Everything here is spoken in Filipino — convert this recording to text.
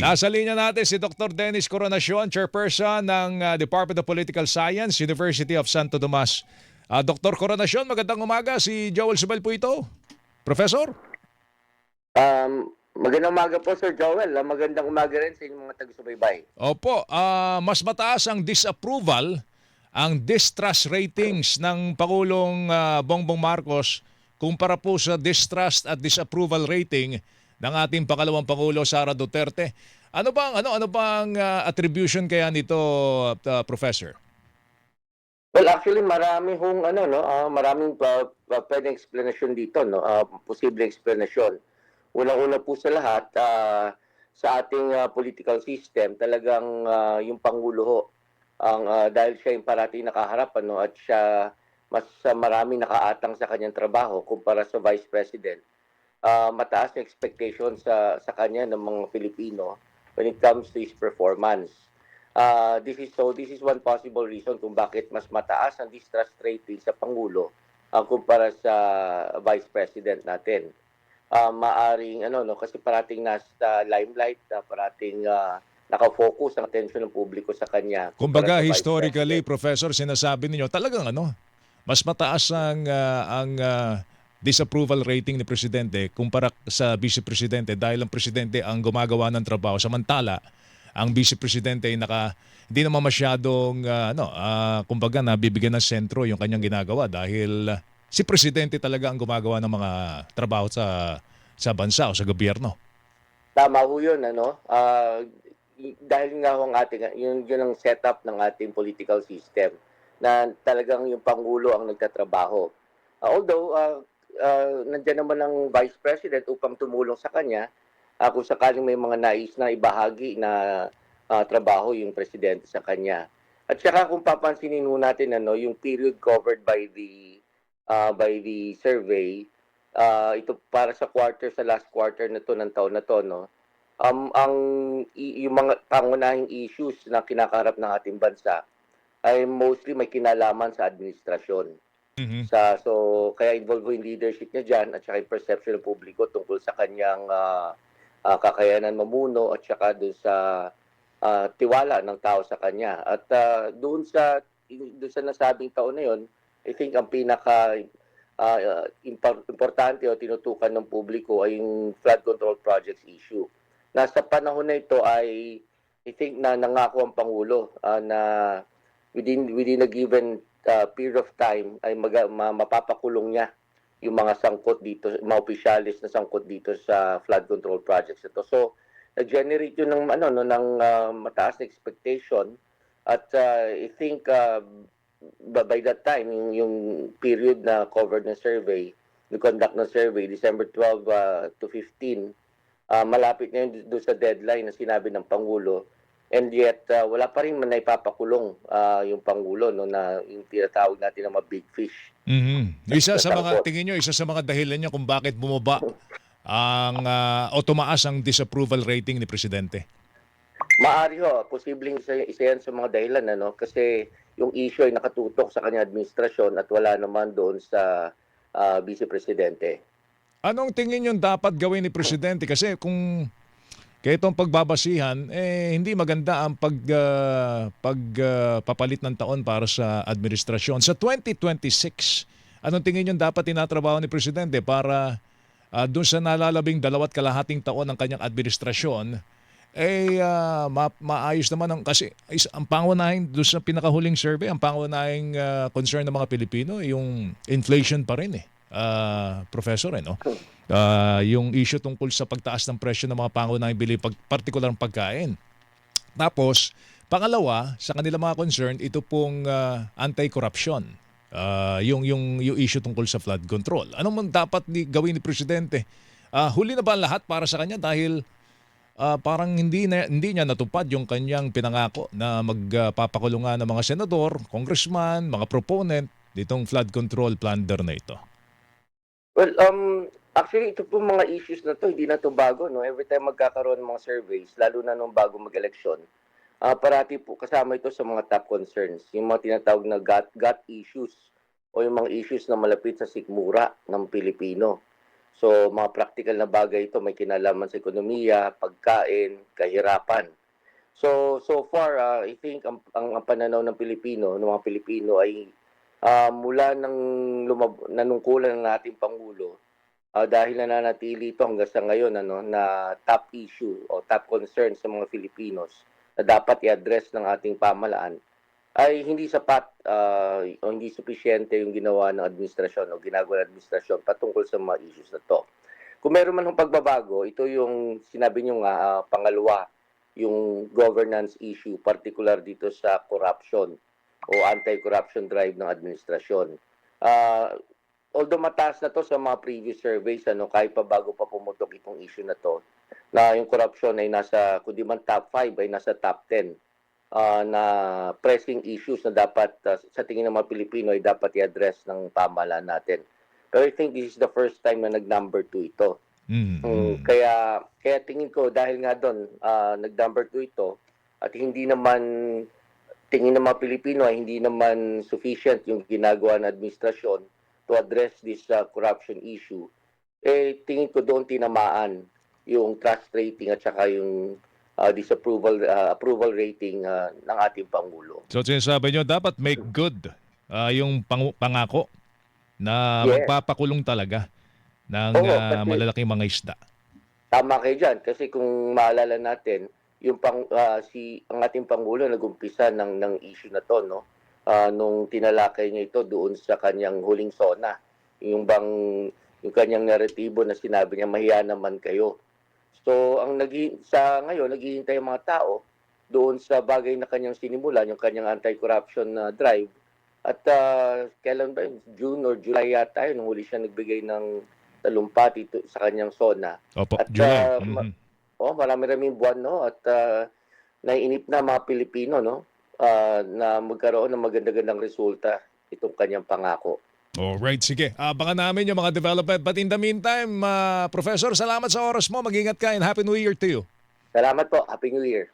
Nasa linya natin si Dr. Dennis Coronacion, Chairperson ng Department of Political Science, University of Santo Tomas. Dr. Coronacion, magandang umaga. Si Joel Subel po ito. Professor? Magandang umaga po, Sir Joel. Magandang umaga rin sa inyong mga taga-subaybay. Opo, mas mataas ang disapproval, ang distrust ratings ng Pangulong Bongbong Marcos kumpara po sa distrust at disapproval rating ng ating pangalawang Pangulo Sara Duterte. Ano bang attribution kaya nito, Professor? Well, actually, marami hong maraming pwedeng explanation dito, no? Posibleng explanation. Unang-una po sa lahat, sa ating political system, talagang yung Pangulo ho, dahil siya yung parating nakaharap, ano, at siya mas marami nakaatang sa kanyang trabaho kumpara sa Vice President. Mataas na expectation sa kanya ng mga Pilipino when it comes to his performance. This is one possible reason kung bakit mas mataas ang distrust rating sa Pangulo kumpara sa Vice President natin. Maaring kasi parating nasa limelight, parating nakafocus ang attention ng publiko sa kanya kumpara Kumbaga sa Vice historically, President. Professor, sinasabi ninyo talagang mas mataas ang disapproval rating ni Presidente kumpara sa Vice Presidente dahil ang Presidente ang gumagawa ng trabaho samantala ang Vice Presidente ay hindi naman masyadong kumbaga nabibigyan ng sentro yung kanyang ginagawa dahil si Presidente talaga ang gumagawa ng mga trabaho sa bansa o sa gobyerno. Tama ho yun, ano? Dahil nga ho ang ating, yun ang setup ng ating political system na talagang yung Pangulo ang nagtatrabaho. Although, nandiyan naman ang Vice President upang tumulong sa kanya kung sakaling may mga nais na ibahagi na trabaho yung Presidente sa kanya. At saka kung papansinin ho natin, yung period covered by the survey, ito para sa last quarter na to ng taon na to, no? Yung mga pangunahing issues na kinakaharap ng ating bansa ay mostly may kinalaman sa administrasyon. Mhm. So kaya involved yung leadership niya diyan at saka yung perception ng publiko tungkol sa kanyang kakayanan mamuno at saka doon sa tiwala ng tao sa kanya. At doon sa nasabing taon na yon, I think ang pinaka importante o tinutukan ng publiko ay yung flood control projects issue. Nasa panahon na ito ay I think na nangako ang Pangulo na within a given period of time ay mapapakulong niya yung mga sangkot dito, mga opisyalis na sangkot dito sa flood control projects ito. So, nag-generate yun ng mataas na expectation at I think by that time, yung period na covered ng survey, conduct ng survey, December 12 to 15, malapit na yun doon sa deadline na sinabi ng Pangulo. And yet, wala pa rin man naipapakulong yung Pangulo, no, na yung tinatawag natin na mga big fish. Mhm. Tingin nyo, isa sa mga dahilan niya kung bakit bumaba o tumaas ang disapproval rating ni Presidente. Maari ho, posibleng isa yan sa mga dahilan, kasi yung issue ay nakatutok sa kanyang administrasyon at wala naman doon sa Vice Presidente. Anong tingin nyo dapat gawin ni Presidente? Kasi kung kaya itong pagbabasihan, hindi maganda ang pagpapalit ng taon para sa administrasyon. Sa 2026, anong tingin nyo dapat tinatrabaho ni Presidente para doon sa nalalabing 2.5 taon ng kanyang administrasyon, maayos naman kasi ang pangunahing doon sa pinakahuling survey, ang pangunahing concern ng mga Pilipino, yung inflation pa rin Professor, no? Yung issue tungkol sa pagtaas ng presyo ng mga pangunahing bili, partikular ng pagkain. Tapos, pangalawa, sa kanila mga concern, ito pong anti-corruption. Yung issue tungkol sa flood control. Ano man dapat gawin ni Presidente? Huli na ba ang lahat para sa kanya dahil parang hindi niya natupad yung kanyang pinangako na magpapakulungan ng mga senador, congressman, mga proponent ditong flood control plunder na ito? Well, actually, ito po mga issues na to, hindi na to bago, no? Every time magkakaroon ng mga surveys, lalo na nung bago mag-eleksyon, parati po kasama ito sa mga top concerns, yung mga tinatawag na gut issues o yung mga issues na malapit sa sikmura ng Pilipino. So mga practical na bagay ito, may kinalaman sa ekonomiya, pagkain, kahirapan. So far, I think ang pananaw ng Pilipino, ng mga Pilipino ay mula ng nanungkulan ng ating Pangulo, dahil nananatili ito hanggang sa ngayon na top issue o top concern sa mga Filipinos na dapat i-address ng ating pamahalaan, ay hindi sapat o hindi sufisyente yung ginawa ng administrasyon o ginagawa ng administrasyon patungkol sa mga issues na to. Kung meron man ng pagbabago, ito yung sinabi nyo nga, pangalawa, yung governance issue, particular dito sa corruption o anti-corruption drive ng administrasyon. Although mataas na to sa mga previous surveys, kahit pa bago pa pumutok itong issue na to, na yung corruption ay nasa, kundi man top 5, ay nasa top 10 na pressing issues na dapat, sa tingin ng mga Pilipino, ay dapat i-address ng pamahalaan natin. Pero I think this is the first time na nag-number 2 ito. Kaya tingin ko, dahil nga doon, nag-number 2 ito, at hindi naman, tingin ng mga Pilipino ay hindi naman sufficient yung ginagawa ng administrasyon to address this corruption issue, tingin ko doon tinamaan yung trust rating at saka yung approval rating ng ating Pangulo. So sinasabi nyo, dapat make good yung pangako na Yes. magpapakulong talaga ng Oo, kasi malalaking mga isda. tama kayo dyan. Kasi kung maalala natin, yung ang ating Pangulo nag-umpisa ng issue na to, no? Nung tinalakay niya ito doon sa kanyang huling SONA. Yung kanyang naratibo na sinabi niya, mahiya naman kayo. So, sa ngayon, naghihintay ang mga tao doon sa bagay na kanyang sinimulan, yung kanyang anti-corruption drive. At kailan ba? June or July yata yun, nung huli siya nagbigay ng talumpati sa kanyang SONA. Opo, At July. marami-raming buwan, no? At naiinip na mga Pilipino, no? Na magkaroon ng maganda-gandang resulta itong kanyang pangako. Alright, sige. Abangan namin yung mga development. But in the meantime, Professor, salamat sa oras mo. Mag-ingat ka and Happy New Year to you. Salamat po. Happy New Year.